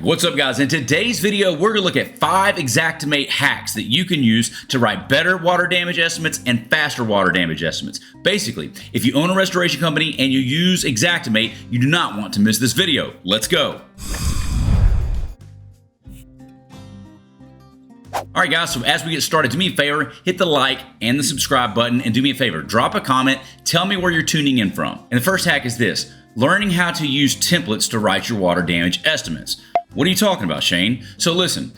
What's up, guys? In today's video, we're gonna look at 5 Xactimate hacks that you can use to write better water damage estimates and faster water damage estimates. Basically, if you own a restoration company and you use Xactimate, you do not want to miss this video. Let's go. All right, guys, so as we get started, do me a favor, hit the like and the subscribe button, and do me a favor, drop a comment, tell me where you're tuning in from. And the first hack is this: learning how to use templates to write your water damage estimates. What are you talking about, Shane? So listen,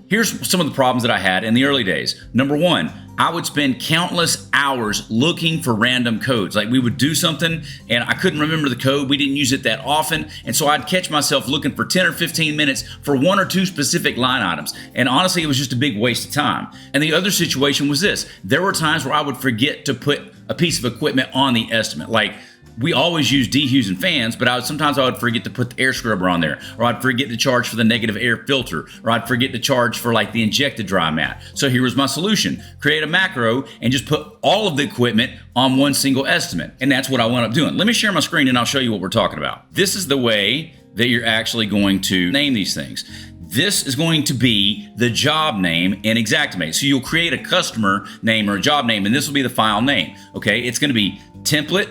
here's some of the problems that I had in the early days. Number one, I would spend countless hours looking for random codes. Like, we would do something and I couldn't remember the code. We didn't use it that often. And so I'd catch myself looking for 10 or 15 minutes for 1 or 2 specific line items. And honestly, it was just a big waste of time. And the other situation was this: there were times where I would forget to put a piece of equipment on the estimate. Like, we always use dehues and fans, but sometimes I would forget to put the air scrubber on there, or I'd forget to charge for the negative air filter, or I'd forget to charge for like the injected dry mat. So here was my solution: create a macro and just put all of the equipment on one single estimate. And that's what I wound up doing. Let me share my screen and I'll show you what we're talking about. This is the way that you're actually going to name these things. This is going to be the job name in Xactimate. So you'll create a customer name or a job name, and this will be the file name. Okay, it's going to be template,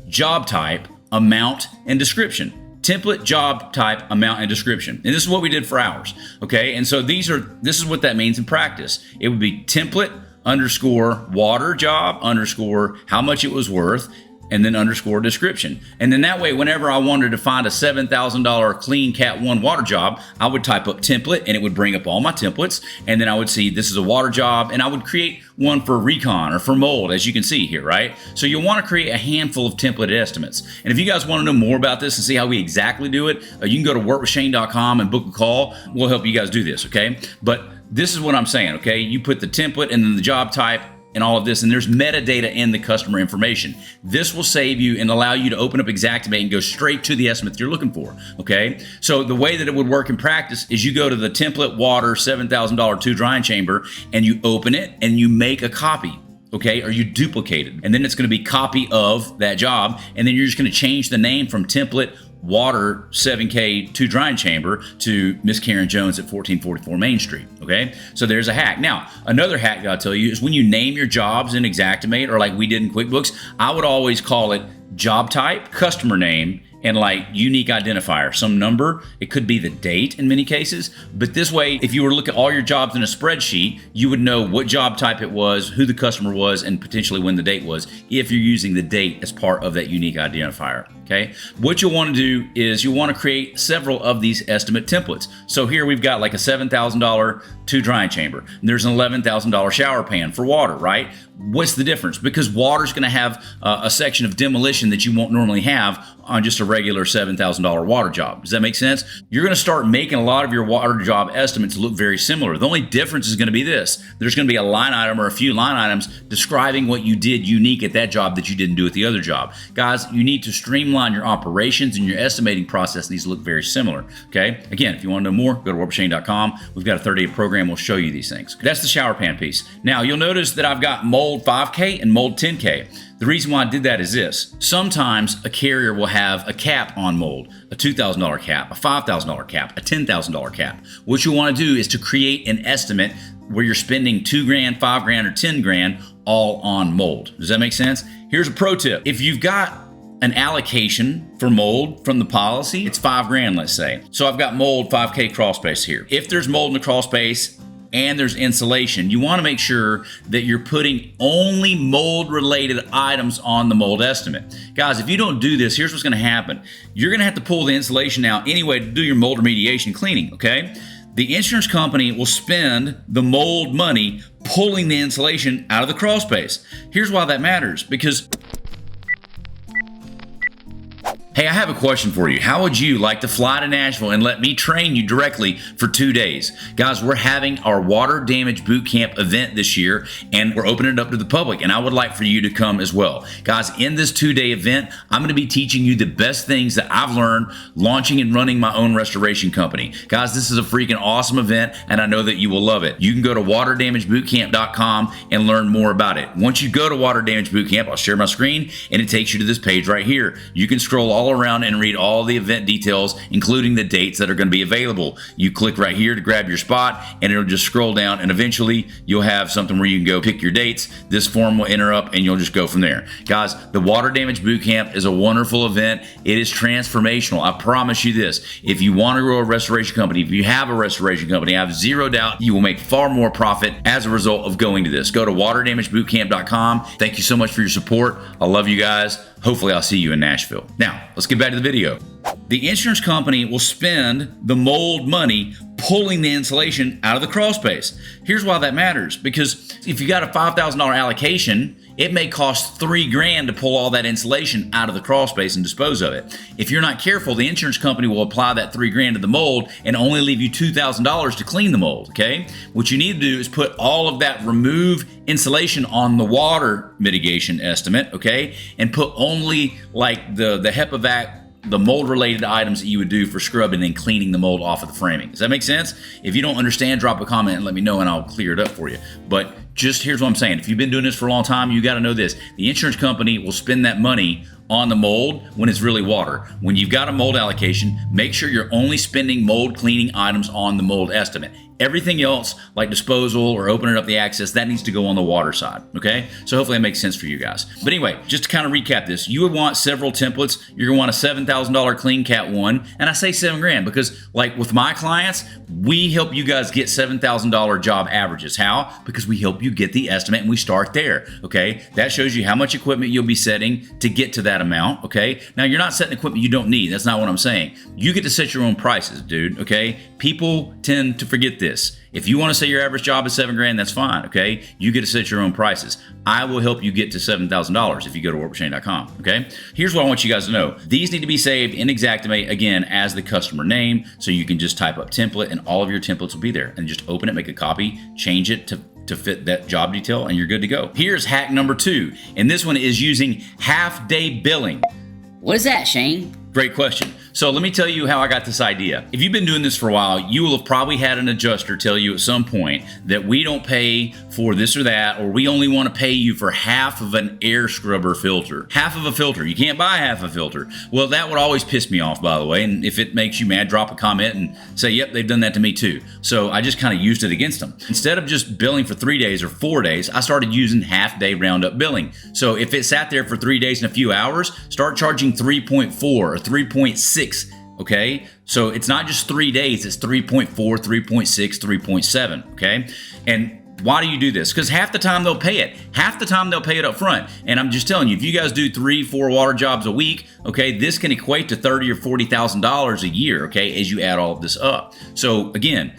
job type, amount, and description. Template, job type, amount, and description. And this is what we did for hours. Okay, and so this is what that means in practice. It would be template underscore water job underscore how much it was worth, and then underscore description. And then that way, whenever I wanted to find a $7,000 clean Cat 1 water job, I would type up template and it would bring up all my templates. And then I would see this is a water job, and I would create one for recon or for mold, as you can see here, right? So you'll want to create a handful of templated estimates. And if you guys want to know more about this and see how we exactly do it, you can go to workwithshane.com and book a call. We'll help you guys do this, okay? But this is what I'm saying, okay? You put the template and then the job type and all of this, and there's metadata in the customer information. This will save you and allow you to open up Xactimate and go straight to the estimate you're looking for, okay? So the way that it would work in practice is you go to the template water $7,000 2 drying chamber and you open it and you make a copy, okay? Or you duplicate it, and then it's going to be copy of that job, and then you're just going to change the name from template water 7K 2 drying chamber to Miss Karen Jones at 1444 Main Street, okay? So there's a hack. Now, another hack that I'll tell you is when you name your jobs in Xactimate, or like we did in QuickBooks, I would always call it job type, customer name, and like unique identifier, some number. It could be the date in many cases, but this way, if you were to look at all your jobs in a spreadsheet, you would know what job type it was, who the customer was, and potentially when the date was, if you're using the date as part of that unique identifier, okay? What you'll want to do is you'll want to create several of these estimate templates. So here we've got like a $7,000 2 drying chamber, and there's an $11,000 shower pan for water, right? What's the difference? Because water's going to have a section of demolition that you won't normally have on just a regular $7,000 water job. Does that make sense? You're going to start making a lot of your water job estimates look very similar. The only difference is going to be this: there's going to be a line item or a few line items describing what you did unique at that job that you didn't do at the other job. Guys, you need to streamline your operations, and your estimating process needs to look very similar, okay? Again, if you want to know more, go to workwithshane.com. We've got a 30-day program. We'll show you these things. That's the shower pan piece. Now, you'll notice that I've got mold 5K and mold 10K. The reason why I did that is this: sometimes a carrier will have a cap on mold, a $2,000 cap, a $5,000 cap, a $10,000 cap. What you want to do is to create an estimate where you're spending $2 grand, $5 grand, or 10 grand all on mold. Does that make sense? Here's a pro tip: if you've got an allocation for mold from the policy, it's $5 grand, let's say. So I've got mold 5K crawl space here. If there's mold in the crawl space and there's insulation, you want to make sure that you're putting only mold related items on the mold estimate. Guys, if you don't do this, here's what's going to happen. You're going to have to pull the insulation out anyway to do your mold remediation cleaning, okay? The insurance company will spend the mold money pulling the insulation out of the crawl space. Here's why that matters: because hey, I have a question for you. How would you like to fly to Nashville and let me train you directly for 2 days? Guys, we're having our water damage boot camp event this year, and we're opening it up to the public, and I would like for you to come as well. Guys, in this 2-day event, I'm going to be teaching you the best things that I've learned launching and running my own restoration company. Guys, this is a freaking awesome event, and I know that you will love it. You can go to waterdamagebootcamp.com and learn more about it. Once you go to Water Damage Bootcamp, I'll share my screen, and it takes you to this page right here. You can scroll all all around and read all the event details, including the dates that are going to be available. You click right here to grab your spot, and it'll just scroll down, and eventually you'll have something where you can go pick your dates. This form will enter up, and you'll just go from there. Guys, the Water Damage Bootcamp is a wonderful event. It is transformational. I promise you this. If you want to grow a restoration company, if you have a restoration company, I have zero doubt you will make far more profit as a result of going to this. Go to waterdamagebootcamp.com. Thank you so much for your support. I love you guys. Hopefully I'll see you in Nashville. Now, let's get back to the video. The insurance company will spend the mold money pulling the insulation out of the crawl space. Here's why that matters, because if you got a $5,000 allocation, it may cost $3,000 to pull all that insulation out of the crawl space and dispose of it. If you're not careful, the insurance company will apply that $3,000 to the mold and only leave you $2,000 to clean the mold, okay? What you need to do is put all of that remove insulation on the water mitigation estimate, okay? And put only like the HEPA-vac, the mold related items that you would do for scrubbing and cleaning the mold off of the framing. Does that make sense? If you don't understand, drop a comment and let me know and I'll clear it up for you. But just here's what I'm saying. If you've been doing this for a long time, you got to know this. The insurance company will spend that money on the mold when it's really water. When you've got a mold allocation, make sure you're only spending mold cleaning items on the mold estimate. Everything else, like disposal or opening up the access, that needs to go on the water side, okay? So hopefully that makes sense for you guys. But anyway, just to kind of recap this, you would want several templates. You're gonna want a $7,000 clean cat one. And I say $7,000 because like with my clients, we help you guys get $7,000 job averages. How? Because we help you get the estimate and we start there, okay? That shows you how much equipment you'll be setting to get to that amount, okay? Now you're not setting equipment you don't need. That's not what I'm saying. You get to set your own prices, dude, okay? People tend to forget this. If you want to say your average job is $7,000, that's fine, okay? You get to set your own prices. I will help you get to $7,000 if you go to workwithshane.com, okay? Here's what I want you guys to know. These need to be saved in Xactimate, again, as the customer name, so you can just type up template and all of your templates will be there. And just open it, make a copy, change it to fit that job detail, and you're good to go. Here's hack number 2, and this one is using half-day billing. What is that, Shane? Great question. So let me tell you how I got this idea. If you've been doing this for a while, you will have probably had an adjuster tell you at some point that we don't pay for this or that, or we only want to pay you for half of an air scrubber filter. Half of a filter. You can't buy half a filter. Well, that would always piss me off, by the way. And if it makes you mad, drop a comment and say, yep, they've done that to me too. So I just kind of used it against them. Instead of just billing for 3 days or 4 days, I started using half-day roundup billing. So if it sat there for 3 days and a few hours, start charging 3.4 or 3.6. Okay, so it's not just 3 days, it's 3.4, 3.6, 3.7, okay? And why do you do this? Because half the time they'll pay it. Half the time they'll pay it up front. And I'm just telling you, if you guys do 3-4 water jobs a week, okay, this can equate to $30,000 or $40,000 a year, okay, as you add all of this up. So again,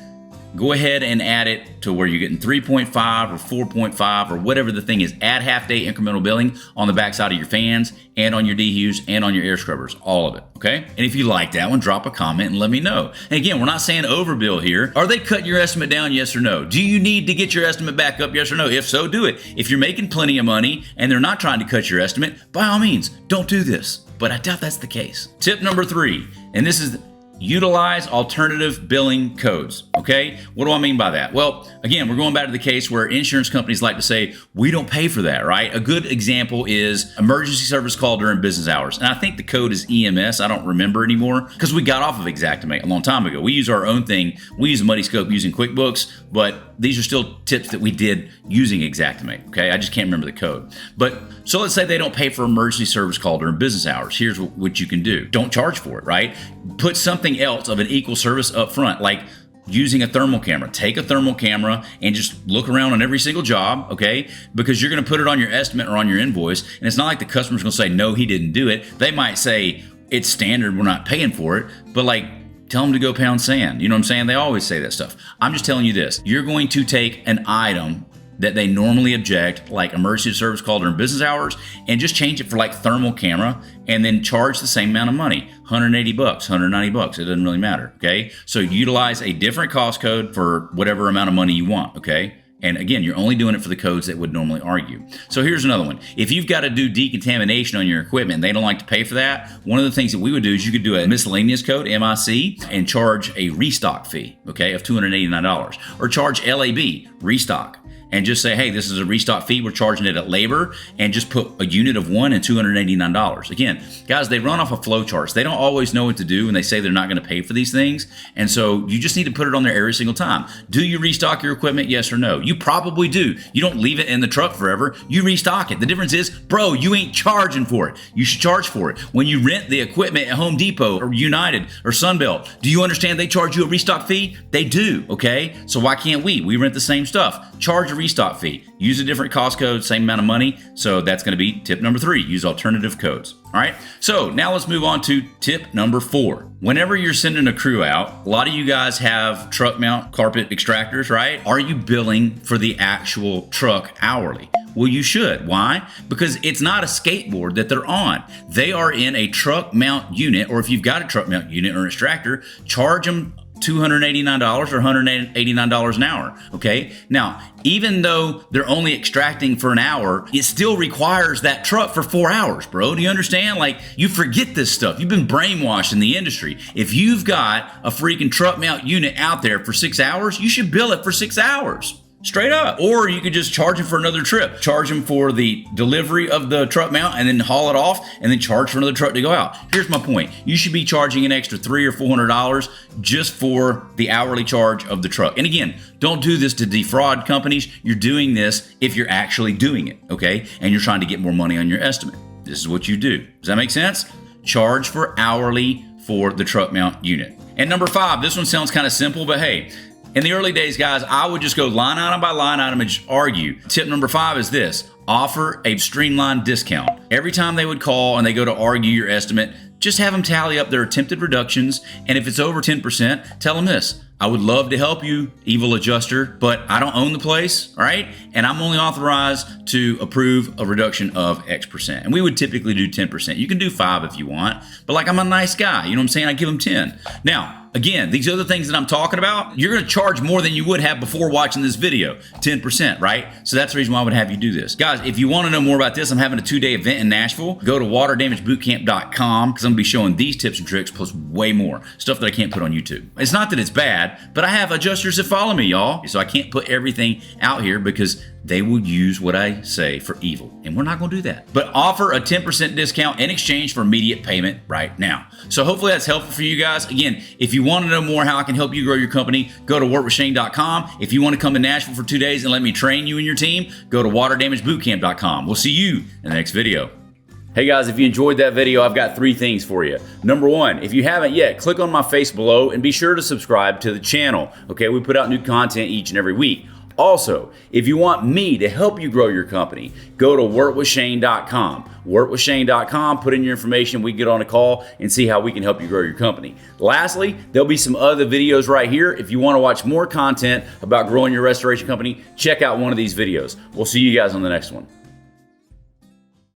go ahead and add it to where you're getting 3.5 or 4.5 or whatever the thing is. Add half-day incremental billing on the backside of your fans and on your dehues and on your air scrubbers, all of it, okay? And if you like that one, drop a comment and let me know. And again, we're not saying overbill here. Are they cutting your estimate down, yes or no? Do you need to get your estimate back up, yes or no? If so, do it. If you're making plenty of money and they're not trying to cut your estimate, by all means, don't do this. But I doubt that's the case. Tip number 3, and this is utilize alternative billing codes, okay? What do I mean by that? Well, again, we're going back to the case where insurance companies like to say, we don't pay for that, right? A good example is emergency service call during business hours. And I think the code is EMS. I don't remember anymore because we got off of Xactimate a long time ago. We use our own thing. We use Money Scope using QuickBooks, but these are still tips that we did using Xactimate, okay? I just can't remember the code. But so let's say they don't pay for emergency service call during business hours. Here's what you can do. Don't charge for it, right? Put something else of an equal service up front, like using a thermal camera. Take a thermal camera and just look around on every single job, okay? Because you're gonna put it on your estimate or on your invoice, and it's not like the customer's gonna say, no, he didn't do it. They might say, it's standard, we're not paying for it, but like, tell them to go pound sand. You know what I'm saying? They always say that stuff. I'm just telling you this. You're going to take an item that they normally object, like emergency service call during business hours, and just change it for like thermal camera, and then charge the same amount of money, 180 bucks, 190 bucks. It doesn't really matter, okay? So utilize a different cost code for whatever amount of money you want, okay? And again, you're only doing it for the codes that would normally argue. So here's another one. If you've got to do decontamination on your equipment and they don't like to pay for that, one of the things that we would do is you could do a miscellaneous code, MIC, and charge a restock fee, okay, of $289. Or charge LAB, restock. and just say, hey, this is a restock fee. We're charging it at labor, and just put a unit of one and $289. Again, guys, they run off of flow charts. They don't always know what to do, and they say they're not going to pay for these things. And so you just need to put it on there every single time. Do you restock your equipment? Yes or no? You probably do. You don't leave it in the truck forever. You restock it. The difference is, bro, you ain't charging for it. You should charge for it. When you rent the equipment at Home Depot or United or Sunbelt, do you understand they charge you a restock fee? They do, okay? So why can't we? We rent the same stuff. Charge a restock fee. Use a different cost code, same amount of money. So that's going to be tip number 3. Use alternative codes. All right. So now let's move on to tip number 4. Whenever you're sending a crew out, a lot of you guys have truck mount carpet extractors, right? Are you billing for the actual truck hourly? Well, you should. Why? Because it's not a skateboard that they're on. They are in a truck mount unit, or if you've got a truck mount unit or an extractor, charge them $289 or $189 an hour, okay? Now, even though they're only extracting for an hour, it still requires that truck for 4 hours, bro. Do you understand? Like, you forget this stuff. You've been brainwashed in the industry. If you've got a freaking truck mount unit out there for 6 hours, you should bill it for 6 hours. Straight up. Or you could just charge them for another trip. Charge them for the delivery of the truck mount and then haul it off and then charge for another truck to go out. Here's my point. You should be charging an extra $300 or $400 just for the hourly charge of the truck. And again, don't do this to defraud companies. You're doing this if you're actually doing it, okay? And you're trying to get more money on your estimate. This is what you do. Does that make sense? Charge for hourly for the truck mount unit. And number 5, this one sounds kind of simple, but hey, in the early days, guys, I would just go line item by line item and just argue. Tip number 5 is this: offer a streamline discount. Every time they would call and they go to argue your estimate, just have them tally up their attempted reductions. And if it's over 10%, tell them this: I would love to help you, evil adjuster, but I don't own the place, all right? And I'm only authorized to approve a reduction of X%. And we would typically do 10%. You can do 5 if you want, but like, I'm a nice guy, you know what I'm saying? I give them 10. Now, again, these other things that I'm talking about, you're going to charge more than you would have before watching this video, 10%, right? So that's the reason why I would have you do this. Guys, if you want to know more about this, I'm having a 2-day event in Nashville. Go to waterdamagebootcamp.com because I'm going to be showing these tips and tricks plus way more stuff that I can't put on YouTube. It's not that it's bad, but I have adjusters that follow me, y'all. So I can't put everything out here because they will use what I say for evil, and we're not going to do that. But offer a 10% discount in exchange for immediate payment right now. So hopefully that's helpful for you guys. Again, if you want to know more how I can help you grow your company, go to workwithshane.com. If you want to come to Nashville for 2 days and let me train you and your team, go to waterdamagebootcamp.com. We'll see you in the next video. Hey guys, if you enjoyed that video, I've got 3 things for you. Number 1, if you haven't yet, click on my face below and be sure to subscribe to the channel. Okay, we put out new content each and every week. Also, if you want me to help you grow your company, go to workwithshane.com. Workwithshane.com, put in your information, we get on a call and see how we can help you grow your company. Lastly, there'll be some other videos right here. If you want to watch more content about growing your restoration company, check out one of these videos. We'll see you guys on the next one.